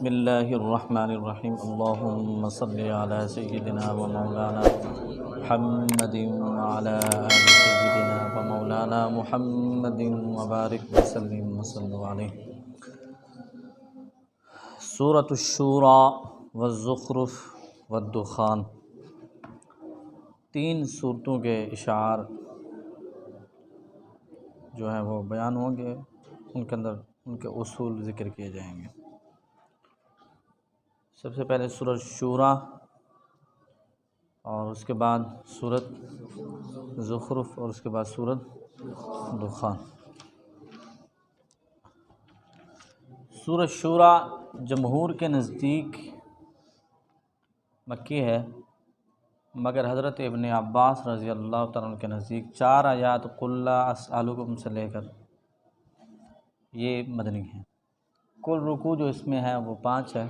بسم اللہ الرحمن الرحیم اللہم صلی علی سیدنا و مولانا محمد وعلی آل سیدنا و مولانا محمد وبارک وسلم وصلوا علیہ۔ سورۃ الشورى والزخرف والدخان، 3 صورتوں کے اشعار جو ہیں وہ بیان ہوں گے، ان کے اندر ان کے اصول ذکر کیے جائیں گے۔ سب سے پہلے سورۃ شورى اور اس کے بعد سورۃ زخرف اور اس کے بعد سورۃ دخان۔ سورۃ شورى جمہور کے نزدیک مکی ہے، مگر حضرت ابن عباس رضی اللہ تعالیٰ عنہ کے نزدیک 4 آیات قل لا اسألکم سے لے کر یہ مدنی ہیں۔ کل رکوع جو اس میں ہے وہ 5 ہے۔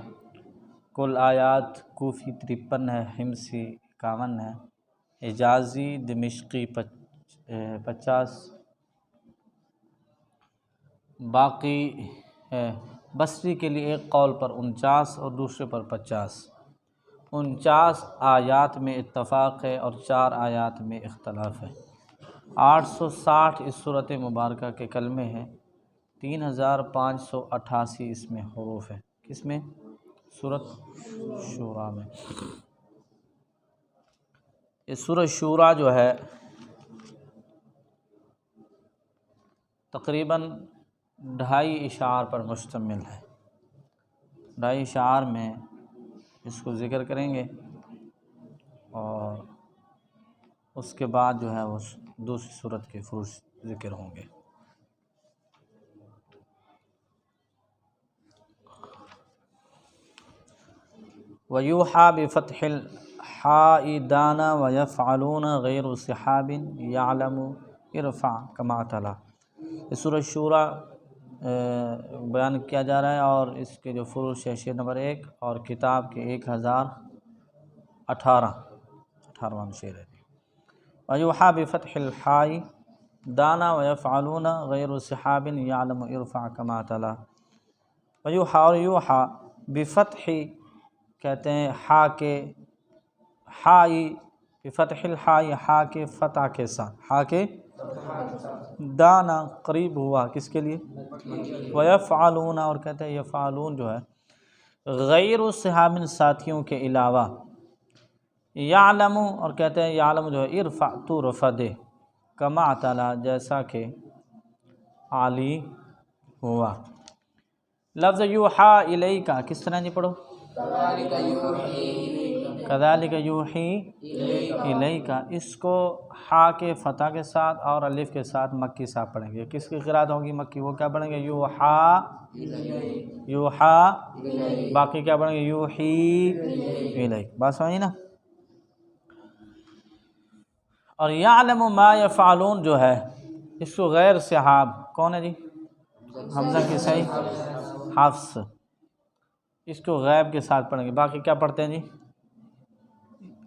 کل آیات کوفی 53 ہے، حمصی 51 ہے، حجازی دمشقی 50، باقی ہے بصری کے لیے ایک قول پر 49 اور دوسرے پر 50۔ 49 آیات میں اتفاق ہے اور 4 آیات میں اختلاف ہے۔ 860 اس صورت مبارکہ کے کلمے ہیں، 3588 اس میں حروف ہے۔ کس میں؟ سورۃ شورى میں۔ یہ سورۃ شورى جو ہے تقریباً 2.5 اشعار پر مشتمل ہے۔ 2.5 اشعار میں اس کو ذکر کریں گے اور اس کے بعد جو ہے وہ دوسری صورت کے فروع ذکر ہوں گے۔ وَيُوحَى بِفَتْحِ الْحَاءِ دَانَا وَيَفْعَلُونَ غَيْرُ سِحَابٍ يَعْلَمُ ارفع كما تلا۔ یہ سورۃ شورى بیان کیا جا رہا ہے اور اس کے جو فروع ہے شعر نمبر 1 اور کتاب کے 1018واں شعر ہے۔ وَيُوحَى بِفَتْحِ الْحَاءِ دَانَا وَيَفْعَلُونَ غَيْرُ سِحَابٍ يَعْلَمُ ارفع كما تلا۔ وَيُوحَى اور یوحیٰ بفتح کہتے ہیں ہا کے ہائی بفتح الحاء، ہا کے فتح کے ساتھ، ہا کے دانا قریب ہوا کس کے لیے؟ وَيَفْعَلُونَ اور کہتے ہیں یفعلون جو ہے غیر صحاب ساتھیوں کے علاوہ، یعلم اور کہتے ہیں یعلم جو ہے ارفع تو رفع دے، کما تعالی جیسا کہ عالی ہوا۔ لفظ یوحیٰ الیک کس طرح نہیں پڑھو؟ کذالک یوحی الیک، اس کو ہا کے فتح کے ساتھ اور الف کے ساتھ مکی صاحب پڑھیں گے۔ کس کی قرات ہوگی مکی؟ وہ کیا پڑھیں گے؟ یوحیٰ، یوحیٰ، باقی کیا پڑھیں گے؟ یوحی الیک۔ بات سمجھی نا؟ اور یعلم ما یفعلون جو ہے اس کو غیر صحاب کون ہے جی؟ حمزہ کی صحیح حفص، اس کو غیب کے ساتھ پڑھیں گے۔ باقی کیا پڑھتے ہیں جی؟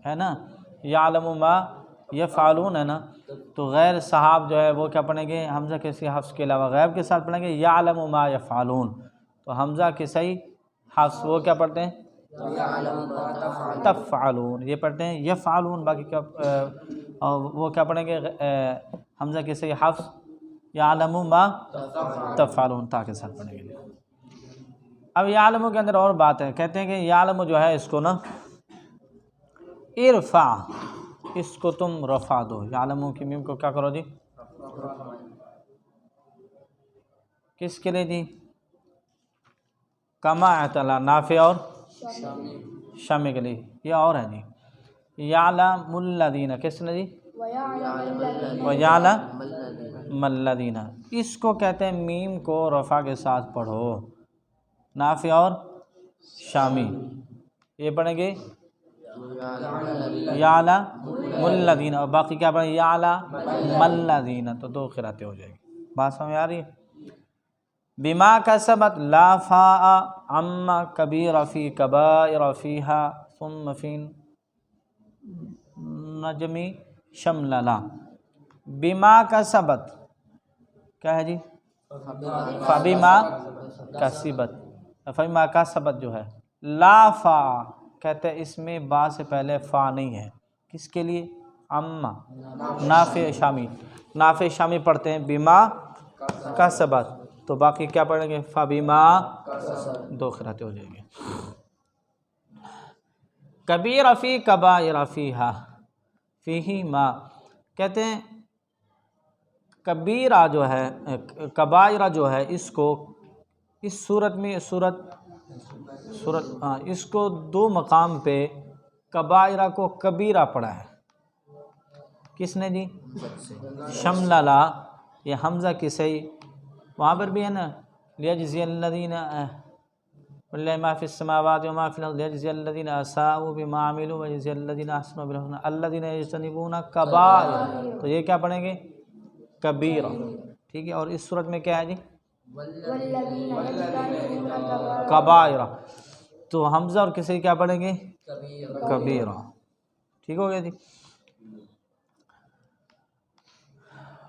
ہے نا یعلم ما یفعلون ہے نا، تو غیر صحاب جو ہے وہ کیا پڑھیں گے؟ حمزہ کے صحیح حفص کے علاوہ غیب کے ساتھ پڑھیں گے یعلم ما یفعلون، تو حمزہ کے صحیح حفص وہ کیا پڑھتے ہیں؟ تفعلون، یہ پڑھتے ہیں یفعلون، باقی کیا وہ کیا پڑھیں گے؟ حمزہ کے صحیح حفص یعلم ما تفعلون تا کے ساتھ پڑھیں گے۔ اب یعلم کے اندر اور بات ہے، کہتے ہیں کہ یعلم جو ہے اس کو نا ارفع، اس کو تم رفع دو، یعلم کی میم کو کیا کرو جی؟ کس کے لیے جی؟ کما اعتلا، نافع اور شامی کے لیے، یہ اور ہے جی یعلم الذین، کس نے جی؟ وَيَعْلَمَ الَّذِينَ، اس کو کہتے ہیں میم کو رفع کے ساتھ پڑھو، نافع اور شامی، یہ پڑھیں گے یعلم الذین، اور باقی کیا پڑھیں گے؟ یعلم الذین، تو 2 قراتیں ہو جائیں گی۔ بات سمجھ آ رہی ہے؟ بما کسبت لا فاء عما کبیر فی کبائر فیہا ثم فی نجمی شمللا۔ بما کسبت کیا ہے جی؟ فبما کسبت، فبما کسبت جو ہے لا فا، کہتے ہیں اس میں با سے پہلے فا نہیں ہے، کس کے لیے؟ اما نافع شامی، نافع شامی پڑھتے ہیں بما کسبت، تو باقی کیا پڑھیں گے؟ فبما، دو قراتیں ہو جائیں گے۔ کبیر فی کبائر فیہا فیہی ما، کہتے ہیں کبیرہ جو ہے، کبائرہ جو ہے، اس کو اس صورت میں اس کو دو مقام پہ کبائرہ کو کبیرہ پڑھا ہے۔ کس نے جی؟ شمللہ، یہ حمزہ کسی، وہاں پر بھی ہے نا لیجزی الذین وللہ ما فی السماوات وما فی الارض لیجزی الذین اساءوا بما عملوا ویجزی الذین احسنوا بالحسنى الذین یجتنبون کبائر، تو یہ کیا پڑھیں گے؟ کبیرہ، ٹھیک ہے۔ اور اس صورت میں کیا ہے جی؟ کبائرہ، تو حمزہ اور کسی کیا پڑھیں گے؟ کبیرہ، ٹھیک ہو گیا جی۔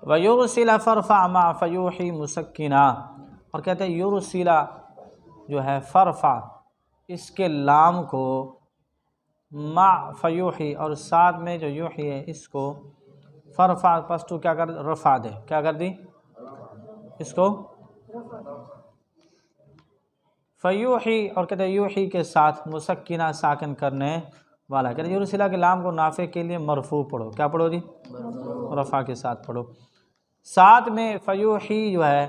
وَيُرْسِلَ فَرْفَعْ مَعْ فَيُوحِي مُسَكِّنًا، اور کہتے ہیں یرسلہ جو ہے فرفع، اس کے لام کو مع فیوحی، اور ساتھ میں جو یوحی ہے اس کو فرفع، پس تو کیا کر رفع دے، کیا کر دی؟ اس کو فیوحی، اور کہتے ہیں یوحی کے ساتھ مسکنہ ساکن کرنے والا، کہتے ہیں یرسلہ کے لام کو نافع کے لیے مرفوع پڑھو، کیا پڑھو جی؟ رفع کے ساتھ پڑھو۔ ساتھ میں فیوحی جو ہے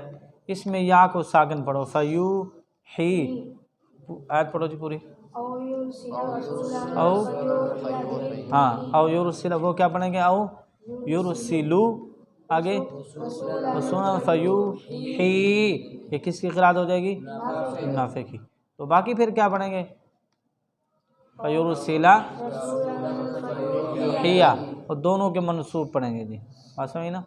اس میں یا کو ساکن پڑھو، فیوحی، آیت پڑھو جی پوری۔ او ہاں، او یرسلہ، وہ کیا پڑھیں گے؟ او یرسلو، آگے رسولا فیوحی، یہ کس کی قرات ہو جائے گی؟ نافع کی۔ تو باقی پھر کیا پڑھیں گے؟ فیرسلہ یوحیہ، اور دونوں کے منصوب پڑھیں گے جی، بات سمجھی نا؟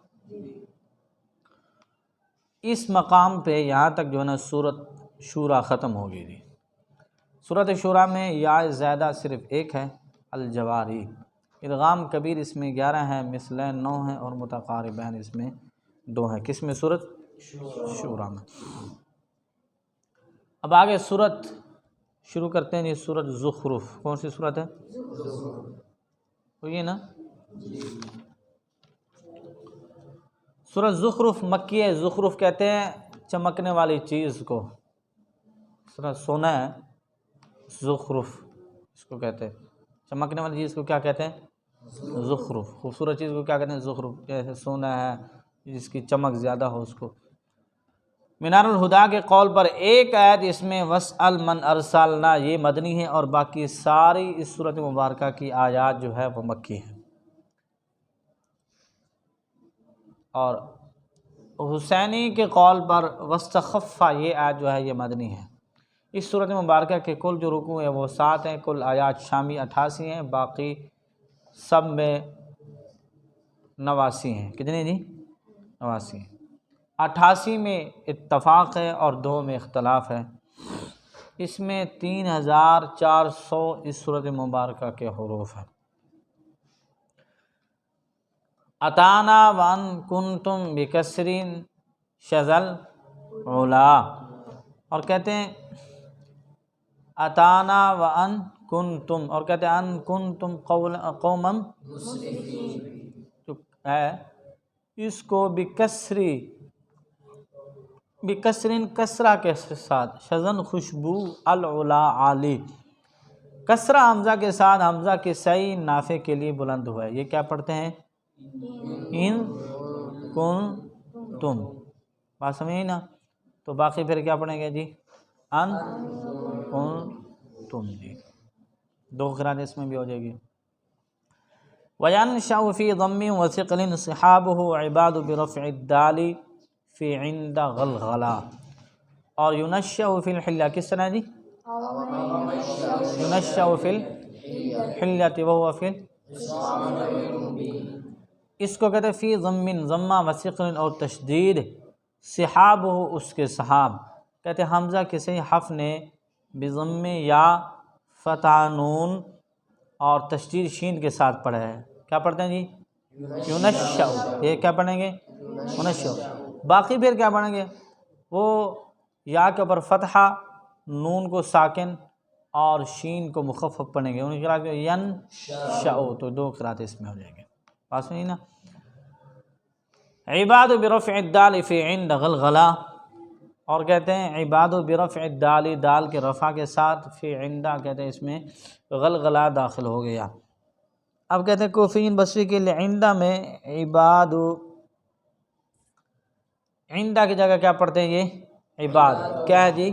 اس مقام پہ یہاں تک جو ہے نا سورۃ شورى ختم ہوگی جی۔ سورۃ شورى میں یا زیادہ صرف ایک ہے، الجواری، ادغام کبیر اس میں 11 ہے، مثلین 9 ہیں، اور متقاربین اس میں 2 ہیں۔ کس میں؟ سورۃ شورى میں۔ اب آگے سورت شروع کرتے ہیں، یہ سورۃ زخرف، کون سی سورت ہے؟ ہوئی ہے نا؟ سورۃ زخرف مکی ہے، زخرف کہتے ہیں چمکنے والی چیز کو، سونا ہے زخرف اس کو کہتے ہیں، چمکنے والی چیز کو کیا کہتے ہیں؟ زخرف، خوبصورت چیز کو کیا کہتے ہیں؟ زخرف، جیسے سونا ہے جس کی چمک زیادہ ہو اس کو۔ منار الہدا کے قول پر ایک آیت اس میں وَاسْأَلْ مَنْ أَرْسَلْنَا، یہ مدنی ہے، اور باقی ساری اس سورۃ مبارکہ کی آیات جو ہے وہ مکی ہیں۔ اور حسینی کے قول پر وَاسْتَخَفَّ، یہ آیت جو ہے یہ مدنی ہے۔ اس سورۃ مبارکہ کے کل جو رکوع ہیں وہ 7 ہیں، کل آیات شامی 88 ہیں، باقی سب میں 89 ہیں۔ کتنے جی؟ 89 ہیں۔ 88 میں اتفاق ہے اور 2 میں اختلاف ہے۔ اس میں 3400 اس سورۃ مبارکہ کے حروف ہیں۔ اتانا وان کنتم بکسرین شذل علا، اور کہتے ہیں اتانا وان کنتم، اور کہتے ہیں ان کنتم قوما جو ہے اس کو بکسرین کسرہ کے ساتھ، شذن خوشبو، العلا عالی، کسرہ حمزہ کے ساتھ، حمزہ کے صحیح نافع کے لیے بلند ہوا ہے۔ یہ کیا پڑھتے ہیں؟ ان کنتم، بات سمجھیں نا؟ تو باقی پھر کیا پڑھیں گے جی؟ ان کنتم جی، 2 قرات اس میں بھی ہو جائے گی۔ وَيَنْشَأُ فِي ضَمٍّ وَثِقْلٍ صِحَابُهُ عِبَادُ بِرَفْعِ الدَّالِ فِي عِنْدَ غَلْغَلَا، اور يُنَشَّأُ فِي الْحِلْيَةِ، کس طرح جی؟ يُنَشَّأُ فِي الْحِلْيَةِ وَهُوَ فِي، اس کو کہتے ہیں فی ضمن، ضمہ وثقل اور تشدید، صحابہ اس کے صحاب، کہتے ہیں حمزہ کسی حرف نے بضم یا فتح نون اور تشدید شین کے ساتھ پڑھا ہے، کیا پڑھتے ہیں جی؟ یونشأ، یہ کیا پڑھیں گے؟ یونشأ۔ باقی پھر کیا پڑھیں گے؟ وہ یا کے اوپر فتحہ نون کو ساکن اور شین کو مخفف پڑھیں گے، ان کی قرأت ینشأ، تو دو قرأت اس میں ہو جائیں گے. پاس نہیں نا. عباد برفع الدال فی عند غلغلہ، اور کہتے ہیں عباد برفع الدال، دال کے رفع کے ساتھ، فی عندہ کہتے ہیں اس میں غلغلہ داخل ہو گیا. اب کہتے ہیں کوفیین بصری کے لیے عندہ میں عباد، عندہ کی جگہ کیا پڑھتے ہیں یہ عباد، کیا ہے جی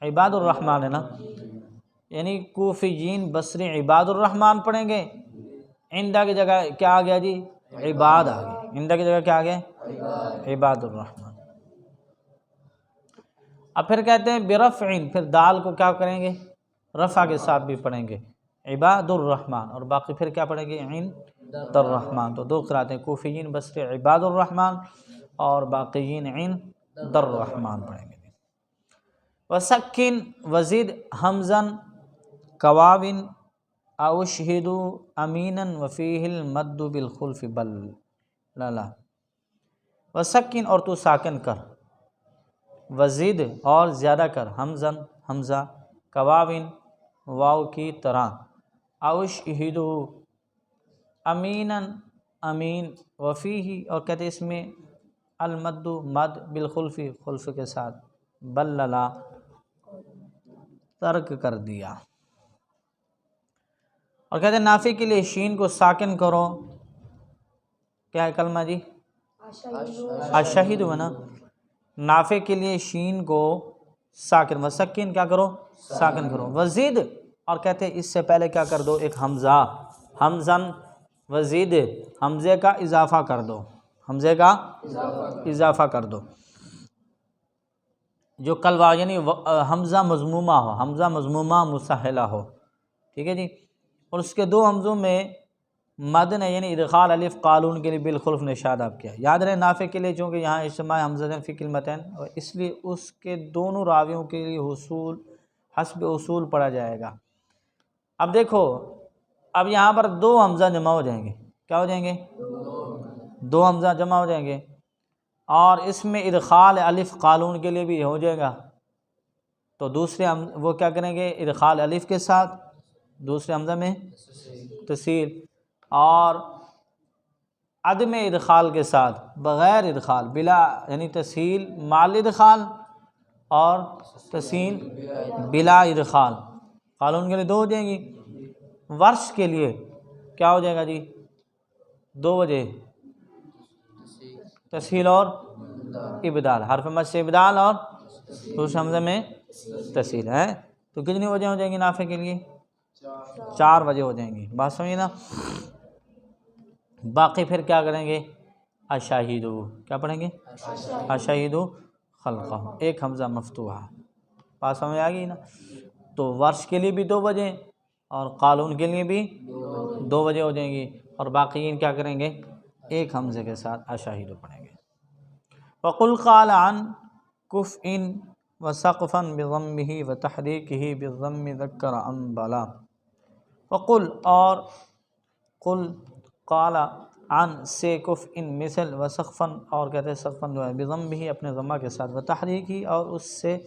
عباد الرحمن ہے نا، یعنی کوفیین بصری عباد الرحمن پڑھیں گے، عندہ کی جگہ کیا آ گیا جی عباد آ گیا، عندہ کی جگہ کیا آ گیا عباد الرحمن. اب پھر کہتے ہیں برفعین، پھر دال کو کیا کریں گے رفع کے ساتھ بھی پڑھیں گے عباد الرحمن، اور باقی پھر کیا پڑھیں گے عند الرحمن. تو دو قرأتیں کوفیین بصری عباد الرحمن اور باقیین عند الرحمن پڑھیں گے. وسکن وزید حمزن کواون اوشہد امینا وفیہ المد بالخلف بل لا. وسکن، اور تو ساکن کر، وزید اور زیادہ کر، حمزن حمزہ، کواون واو کی طرح، اوشہد امینا امین، وفیہ اور کہتے اس میں المد مد بالخلف خلف کے ساتھ، بللا ترک کر دیا. اور کہتے ہیں نافع کے لیے شین کو ساکن کرو، کیا ہے کلمہ جی اشہد ہے نا، نافع کے لیے شین کو ساکن، وسکین کیا کرو ساکن کرو، وزید اور کہتے ہیں اس سے پہلے کیا کر دو ایک حمزہ، حمزن وزید، حمزے کا اضافہ کر دو، حمزے کا اضافہ کر دو، جو کلوا یعنی حمزہ مضمومہ ہو، حمزہ مضمومہ مسہلہ ہو، ٹھیک ہے جی. اور اس کے دو حمزوں میں مد نے یعنی ادخال الف قالون کے لیے بالخلف نے شاداب کیا. یاد رہے نافع کے لیے چونکہ یہاں اجتماع حمزتین فی کلمتین، اور اس لیے اس کے دونوں راویوں کے لیے حصول حسب اصول پڑھا جائے گا. اب دیکھو اب یہاں پر دو حمزہ جمع ہو جائیں گے، کیا ہو جائیں گے دو حمزہ جمع ہو جائیں گے، اور اس میں ادخال الف قالون کے لیے بھی ہو جائے گا. تو دوسرے وہ کیا کریں گے ادخال الف کے ساتھ، دوسرے حمزہ میں تسہیل، اور عدم ادخال کے ساتھ بغیر ادخال، بلا یعنی تسہیل مال ادخال اور تسہیل بلا ادخال، قالون کے لیے دو ہو جائیں گی. ورش کے لیے کیا ہو جائے گا جی دو وجہ، تسہیل اور ابدال، حرف مد سے ابدال اور دوسرے حمزے میں تسہیل ہے. تو کتنی وجہ ہو جائیں گی نافع کے لیے 4 وجہ ہو جائیں گی، بات سمجھے نا. باقی پھر کیا کریں گے اشاہدو، کیا پڑھیں گے اشاہدو خلقہ، ایک حمزہ مفتوحہ، بات سمجھ آ گئی نا. تو ورش کے لیے بھی 2 وجہ اور قالون کے لیے بھی 2 وجہ ہو جائیں گی، اور باقیین کیا کریں گے ایک حمزے کے ساتھ اشاہدو پڑھیں گے. وقل قال عن کفء وسقفا بضمہ وتحریکہ بالضم ذکر انبلا. وقل اور قل قال عن سے کفء مثل، وسقفا اور کہتے ہیں سقفا جو ہے بضمہ اپنے ضمہ کے ساتھ، وتحریکی اور اس سے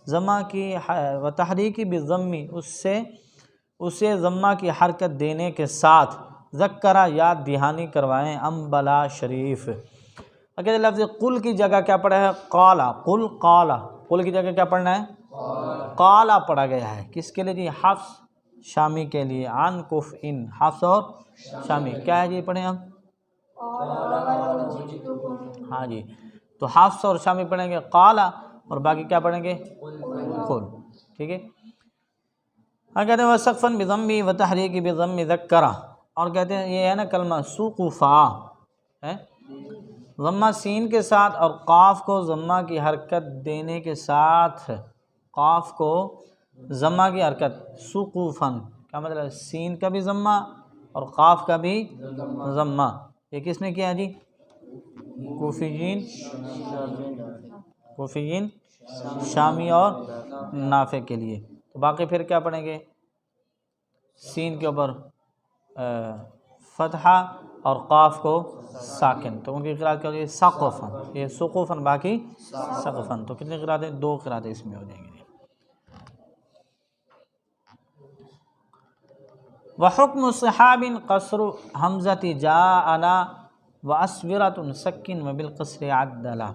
ضمہ کی، وتحریکی بالضم اس سے اسے ضمہ کی حرکت دینے کے ساتھ، ذکرہ یاد دہانی کروائیں، انبلا شریف. اگر لفظ قل کی جگہ کیا پڑھا ہے قالا، قل قالا، قل کی جگہ کیا پڑھنا ہے قالا پڑھا گیا ہے، کس کے لیے جی حفص شامی کے لیے، عن کفء حفص اور شامی کیا ہے جی پڑھیں ہم ہاں جی. تو حفص اور شامی پڑھیں گے قالا، اور باقی کیا پڑھیں گے قل، ٹھیک ہے. کہتے ہیں وسقفا بضم وتحریک بضم ذکرہ، اور کہتے ہیں یہ ہے نا کلمہ سقفا ہے، ضمہ سین کے ساتھ اور قاف کو ضمہ کی حرکت دینے کے ساتھ، قاف کو ضمہ کی حرکت، سقوفاً کیا مطلب ہے سین کا بھی ضمہ اور قاف کا بھی ضمہ. یہ کس نے کیا جی کوفیین شامی اور نافع کے لیے. تو باقی پھر کیا پڑھیں گے سین کے اوپر فتحہ اور قاف کو ساکن، تو ان کی قرأت کیا ہوگی سقفاً، یہ سقوفاً باقی سقفاً. تو کتنی قرأتیں 2 قرأتیں اس میں ہو جائیں گی. وحکم صحاب قصر حمزۃ جاءنا واسورۃ سکن وبالقصر عدلا،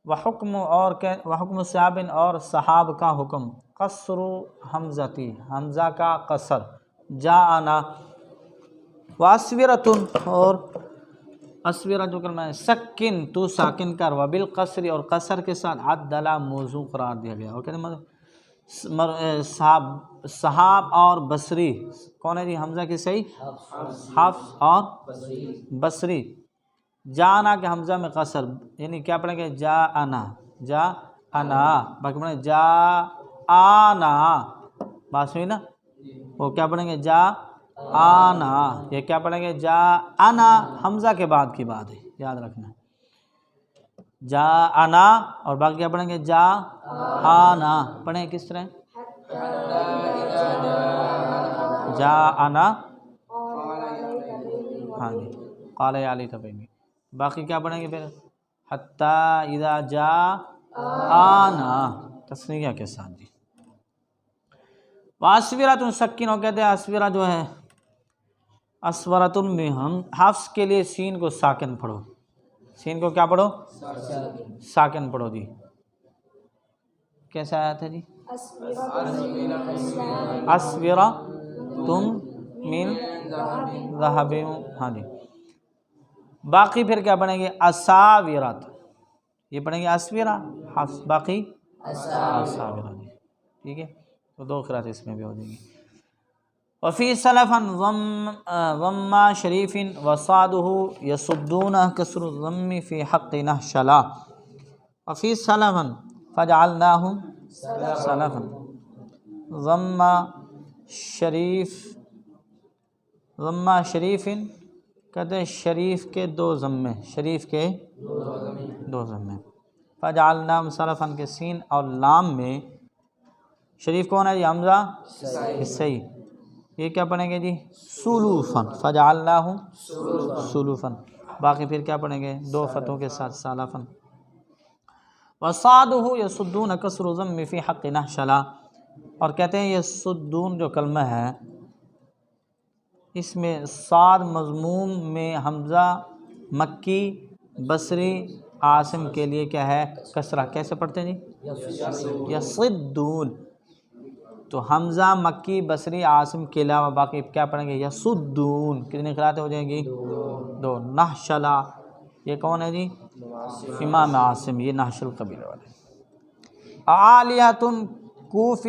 وحکم صحاب اور صحاب کا حکم، قصر حمزتی حمزہ کا قصر، جاءنا واسورۃ اور اسورہ جو کلمہ ہے سکن تو ساکن کر، وبالقصر اور قصر کے ساتھ عدلا موضوع قرار دیا گیا۔ اور کہتے ہیں صحاب اور بصری کون ہے جی؟ حمزہ کی صحیح حفص اور بصری، جانا کے حمزہ میں قصر، یعنی کیا پڑھیں گے؟ جا انا، جا انا، باقی پڑھیں گے جا آنا، بات سنی نا، وہ کیا پڑھیں گے؟ جا آنا، یہ کیا پڑھیں گے؟ جا انا، حمزہ کے بعد کی بات ہے، یاد رکھنا، جا انا، اور باقی کیا پڑھیں گے؟ جا آنا، پڑھیں کس طرح؟ جا انا، ہاں جی، قال یا لیت بینی، باقی کیا پڑھیں گے پھر؟ حتی اذا جا آنا، تسنیہ کے ساتھ جی۔ واسورۃ سکین، اور کہتے ہیں اسورہ جو ہے، اسورۃ میں ہم حفص کے لیے سین کو ساکن پڑھو، سین کو کیا پڑھو؟ ساکن پڑھو جی۔ کیسا آیت ہے جی؟ اسورہ تم من ذہب، ہاں جی، باقی پھر کیا پڑھیں گے؟ اساورت، یہ پڑھیں گے اسورہ حفص، باقی اساورہ جی، ٹھیک ہے، تو دو قرات اس میں بھی ہو جائیں گی۔ وفی سلفا ضم شریف وصادہ یصدون کسر الضم فی حق نحشلا، وفی سلفا فجعلناہم سلفا، ضم شریف کہتے ہیں شریف کے دو ضمے، شریف کے دو ضمے، فجعلناہم سلفا کے سین اور لام میں، شریف کون ہے جی؟ حمزہ صحیح، یہ کیا پڑھیں گے جی؟ سلوفا، فجعلناہم سلوفا، باقی پھر کیا پڑھیں گے؟ دو فتحوں کے ساتھ سلفا۔ وصادہ یصدون کسر الضم فی حق نحشلا، اور کہتے ہیں یہ صدون جو کلمہ ہے اس میں صاد مضموم میں حمزہ مکی بصری عاصم کے لیے کیا ہے؟ کسرہ، کیسے پڑھتے ہیں جی؟ یصدون، تو حمزہ مکی بصری عاصم کے علاوہ باقی کیا پڑھیں گے؟ یصدون، کتنی قراتیں ہو جائیں گی؟ دو۔ نحشلا، یہ کون ہے جی؟ امام عاصم، یہ نحش القبیلہ والے۔ عالیۃ کوف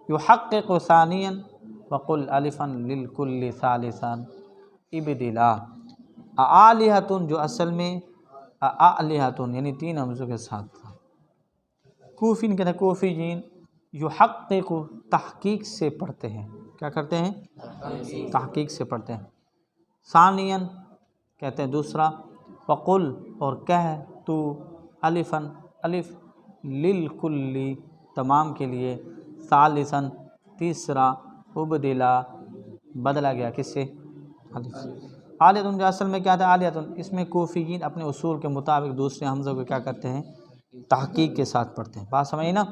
یحقق ثانیا وقل الفا للکل ثالثا ابدلا، عالیۃ جو اصل میں اعلیۃ یعنی تین حمزوں کے ساتھ تھا، کوفین کہتے ہیں کوفیین، یحقق تحقیق سے پڑھتے ہیں، کیا کرتے ہیں؟ تحقیق سے پڑھتے ہیں، ثانیا کہتے ہیں دوسرا، وقل اور کہہ تو، الفا الف، للکل تمام کے لیے، ثالثا تیسرا، ابدلا بدلا گیا کس سے؟ الف سے۔ عالیۃ جو اصل میں کیا تھا؟ عالیۃ، اس میں کوفیین اپنے اصول کے مطابق دوسرے حمزوں کو کیا کرتے ہیں؟ تحقیق کے ساتھ پڑھتے ہیں، بات سمجھی نا؟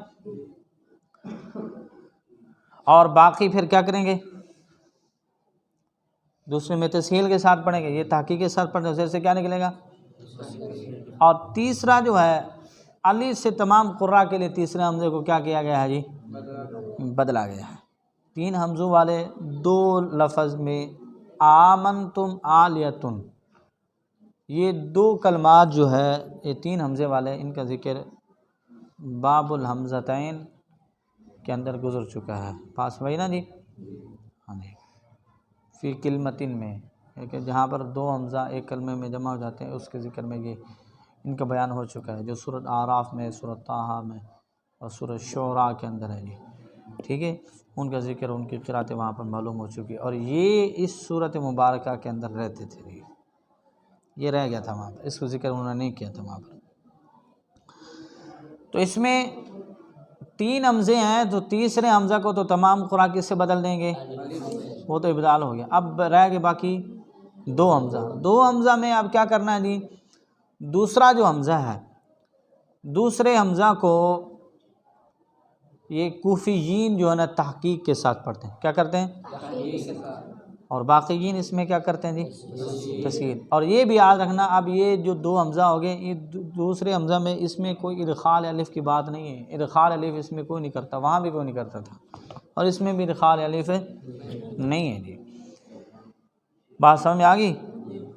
اور باقی پھر کیا کریں گے؟ دوسرے میں تسہیل کے ساتھ پڑھیں گے، یہ تحقیق کے ساتھ پڑھیں گے، اسے سے کیا نکلے گا؟ اور تیسرا جو ہے الف سے تمام قراء کے لیے تیسرے حمزے کو کیا کیا گیا ہے جی؟ بدلا گیا ہے۔ تین حمزوں والے دو لفظ میں آمنتم عالیتن، یہ دو کلمات جو ہے یہ تین حمزے والے، ان کا ذکر باب الحمزتین کے اندر گزر چکا ہے، پاس وہی نا جی؟ ہاں جی، فی کلمتن میں، کہ جہاں پر دو حمزہ ایک کلمے میں جمع ہو جاتے ہیں اس کے ذکر میں یہ ان کا بیان ہو چکا ہے، جو سورۃ اعراف میں، سورۃ طٰہٰ میں اور سورۃ شعراء کے اندر ہے جی، ٹھیک ہے، ان کا ذکر، ان کی قراتیں وہاں پر معلوم ہو چکی، اور یہ اس صورت مبارکہ کے اندر رہتے تھے، یہ رہ گیا تھا وہاں پر، اس کو ذکر انہوں نے نہیں کیا تھا وہاں پر۔ تو اس میں تین حمزے ہیں، تو تیسرے حمزہ کو تو تمام قراء کس سے بدل دیں گے؟ وہ تو ابدال ہو گیا، اب رہ گئے باقی دو حمزہ، دو حمزہ میں اب کیا کرنا ہے جی؟ دوسرا جو حمزہ ہے، دوسرے حمزہ کو یہ کوفیین جو ہے نا تحقیق کے ساتھ پڑھتے ہیں، کیا کرتے ہیں؟ تحقیق کے ساتھ، اور باقیین اس میں کیا کرتے ہیں جی؟ تسہیل۔ اور یہ بھی یاد رکھنا، اب یہ جو دو حمزہ ہو گئے، یہ دوسرے حمزہ میں اس میں کوئی ادخال الف کی بات نہیں ہے، ادخال الف اس میں کوئی نہیں کرتا، وہاں بھی کوئی نہیں کرتا تھا، اور اس میں بھی ادخال الف نہیں ہے جی۔ بات سمجھ میں آ گئی؟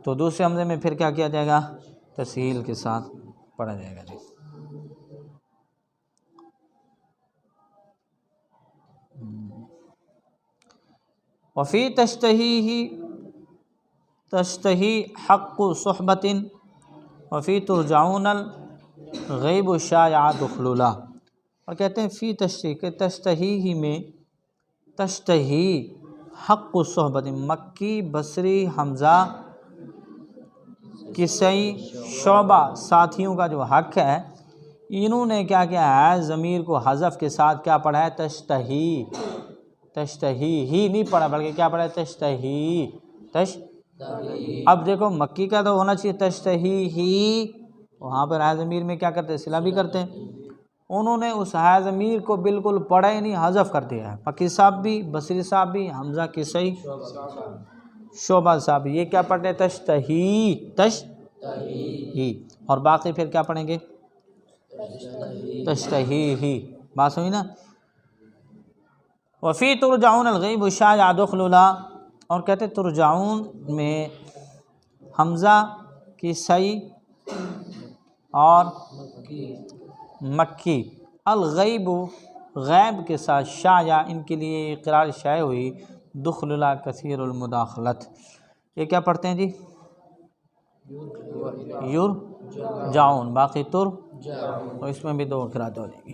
تو دوسرے حمزے میں پھر کیا کیا جائے گا؟ تسہیل کے ساتھ پڑھا جائے گا جی۔ وفی تشتہی حق صحبت وفی ترجعون الغیب الشائع دخلولا، اور کہتے ہیں فی تشتہی کہ تشتہی ہی میں، تشتہی حق صحبت، مکی بصری حمزہ کسائی شعبہ ساتھیوں کا جو حق ہے، انہوں نے کیا کیا ہے؟ ضمیر کو حذف کے ساتھ کیا پڑھا ہے؟ تشتہی، تشتہی ہی نہیں پڑھا بلکہ کیا پڑھا ہے؟ تشتہی، اب دیکھو مکی کا تو ہونا چاہیے تشتہی ہی، وہاں پر ہے ضمیر میں کیا کرتے ہیں؟ صلہ بھی کرتے ہیں، انہوں نے اس ہے ضمیر کو بالکل پڑھا ہی نہیں، حذف کر دیا ہے۔ مکی صاحب بھی، بصری صاحب بھی، حمزہ کسائی شعبہ صاحب، یہ کیا پڑھتے ہیں؟ تشتہی، تشتہی، اور باقی پھر کیا پڑھیں گے؟ تشتہی ہی، بات سمجھی نا؟ وفی ترجعون الغیب الشائع دخلولا، اور کہتے ترجعون میں حمزہ کسائی اور مکی، الغیب غیب کے ساتھ، شائع ان کے لیے قرار شائع ہوئی، دخلولا کثیر المداخلت، یہ کیا پڑھتے ہیں جی؟ یرجعون، باقی تر، اور اس میں بھی دو قرات ہو جائیں گی۔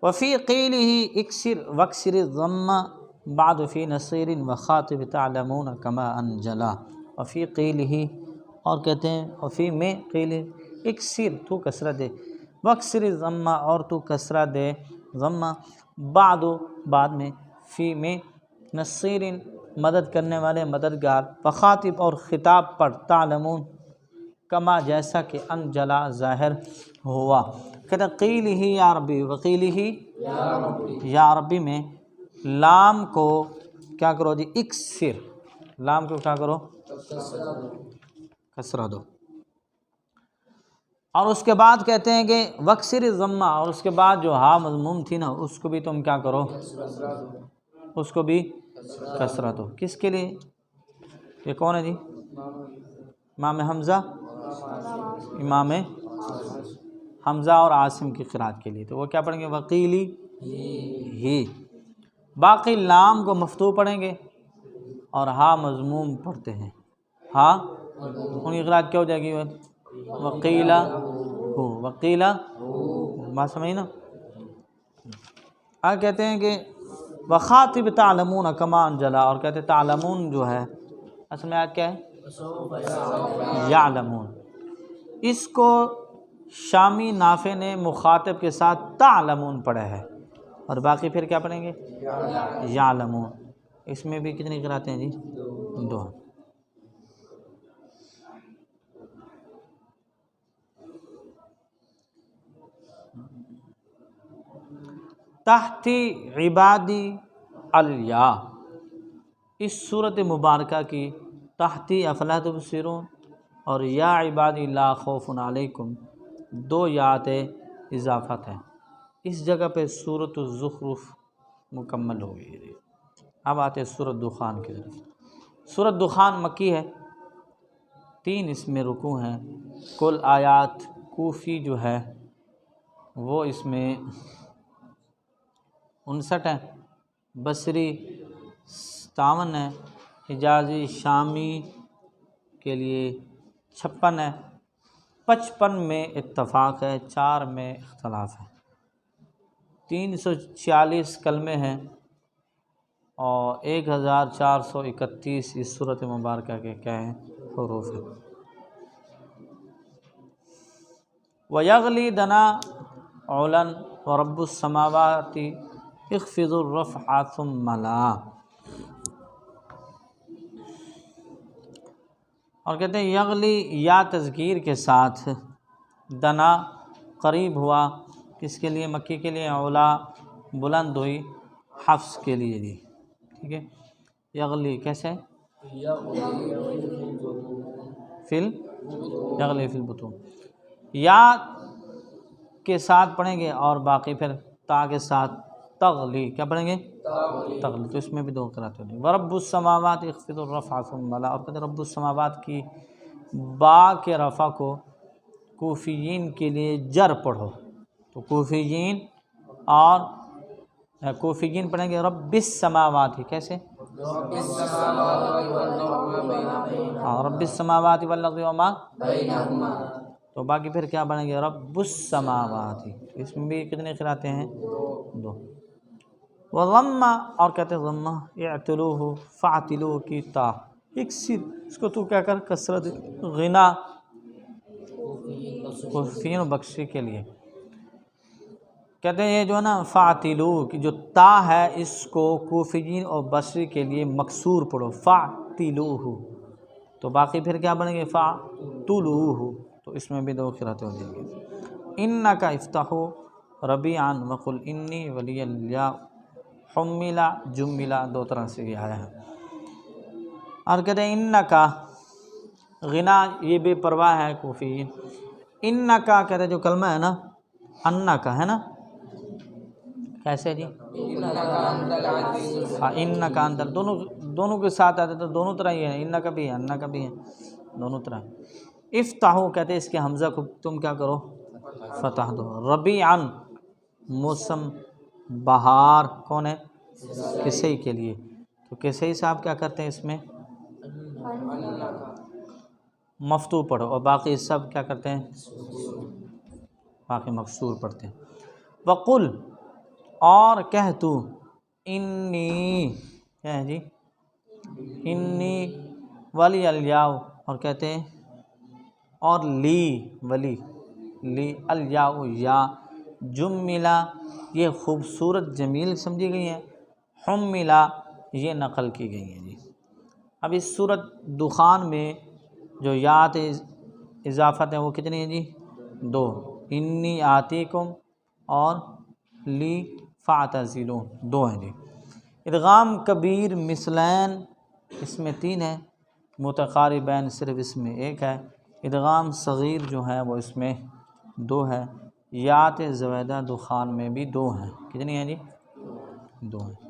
وفی قیلہ اکسر وکسر الضم بعد فی نصیر وخاطب تعلمون کما انجلا، وفی قیلہ، اور کہتے ہیں وفی میں قیل، اکسر تو کسرہ دے، وکسر الضم، اور تو کسرہ دے ضمہ، بعد میں، فی میں، نصیر مدد کرنے والے مددگار، وخاطب اور خطاب پر، تعلمون کما جیسا کہ انجلا ظاہر ہوا، کہتے قیل ہی یا ربی، وقیل ہی یا ربی میں لام کو کیا کرو جی؟ اکسر، لام کو کیا کرو؟ کسرہ دو، اور اس کے بعد کہتے ہیں کہ وکسر الضمہ، اور اس کے بعد جو ہا مضموم تھی نا اس کو بھی تم کیا کرو؟ اس کو بھی کسرہ دو۔ کس کے لیے؟ یہ کون ہے جی؟ امام حمزہ، امام حمزہ اور عاصم کی قرات کے لیے، تو وہ کیا پڑھیں گے؟ وقیلی ہی، باقی لام کو مفتوح پڑھیں گے اور ہا مضموم پڑھتے ہیں، ہا ان کی قرات کیا ہو جائے گی؟ وقیلہ ہو، وقیلہ، بات سمجھی نا؟ آگے کہتے ہیں کہ وخاطب تعلمون کما انجلا، اور کہتے ہیں تعلمون جو ہے اصل میں کیا ہے؟ یعلمون، اس کو شامی نافع نے مخاطب کے ساتھ تعلمون پڑھا ہے، اور باقی پھر کیا پڑھیں گے؟ یعلمون۔ اس میں بھی کتنی قراتیں ہیں جی؟ دو۔ تحتی عبادی الیا، اس صورت مبارکہ کی تحتی افلا تبصرون اور یا عبادی لا خوف علیکم دو یات اضافت ہیں، اس جگہ پہ سورۃ الزخرف مکمل ہو گئی ہے۔ اب آتے ہیں سورۃ دخان کی طرف۔ سورۃ دخان مکی ہے، 3 اس میں رکوع ہیں، کل آیات کوفی جو ہے وہ اس میں 59 ہیں، بصری 57 ہے، حجازی شامی کے لیے 56 ہے، 55 میں اتفاق ہے، 4 میں اختلاف ہے، 346 کلمے ہیں، اور 1431 اس صورت مبارکہ کے کیا ہیں؟ حروف ہیں۔ وَيَغْلِي دَنَا عُلًا وَرَبُّ السَّمَاوَاتِ اخْفِضُ الرَّفْعَ ثُمَّ لَا، اور کہتے ہیں یغلی یا تذکیر کے ساتھ، دنا قریب ہوا، کس کے لیے؟ مکی کے لیے. اولا بلند ہوئی حفص کے لیے جی. ٹھیک ہے. یغلی کیسے؟ یغلی فی البطون. یا کے ساتھ پڑھیں گے اور باقی پھر تا کے ساتھ تغلی. کیا پڑھیں گے؟ تغلی. تو اس میں بھی دو قرات ہوتی ہیں. ورب السماوات اخفض الرفع ثم لا. اور کہتے ہیں رب السماوات کی با کے رفع کو کوفیین کے لیے جر پڑھو. تو کوفیین پڑھیں گے رب السماوات. کیسے؟ رب السماوات والارض وما بینہما. تو باقی پھر کیا بنیں گے؟ رب السماوات. اس میں بھی کتنے قراتیں ہیں؟ دو. وضمہ اور کہتے ہیں ضمہ اعتلوہ فاعتلوہ کی تا اکسر. اس کو تو کیا کر کسرت غنا کوفیین و بخشی کے لیے. کہتے ہیں یہ جو ہے نا فاعتلوہ کی جو تا ہے اس کو کوفیین اور بصری کے لیے مکسور پڑھو فاعتلوہ. تو باقی پھر کیا بنیں گے؟ فاعتلوہ. تو اس میں بھی دو قراتیں ہو جائیں گی. انکا افتحوا ربیعا وقل انی ولی اللہ حملا جملا. دو طرح سے یہ آیا ہے. اور کہتے ہیں انکا غنا یہ بے پرواہ ہے کوفیین. انکا کہتے ہیں جو کلمہ ہے نا انکا ہے نا کیسے جی؟ انکا اندر دونوں کے ساتھ آتے تو دونوں طرح ہی ہے. انکا بھی ہے انکا بھی ہے دونوں طرح. افتحوا کہتے ہیں اس کے حمزہ کو تم کیا کرو؟ فتح دو. ربیعا موسم بہار کون ہے؟ کسی کے لیے. تو کسی صاحب کیا کرتے ہیں اس میں مفتوح پڑھو اور باقی سب کیا کرتے ہیں؟ باقی مکسور پڑھتے ہیں. وقل اور کہہ تو انی کیا ہے جی؟ انی ولی الیاء. اور کہتے ہیں اور لی ولی لی الیاء یا جملا یہ خوبصورت جمیل سمجھی گئی ہیں. حملا یہ نقل کی گئی ہیں جی. اب اس سورت دخان میں جو یات اضافت ہیں وہ کتنی ہیں جی؟ دو. انی آتیکم اور لی فاعتزلون دو ہیں جی. ادغام کبیر مثلین اس میں 3 ہے. متقاربین صرف اس میں 1 ہے. ادغام صغیر جو ہے وہ اس میں 2 ہے. یات زویدہ دخان میں بھی 2 ہیں. کتنی ہیں جی؟ 2 ہیں.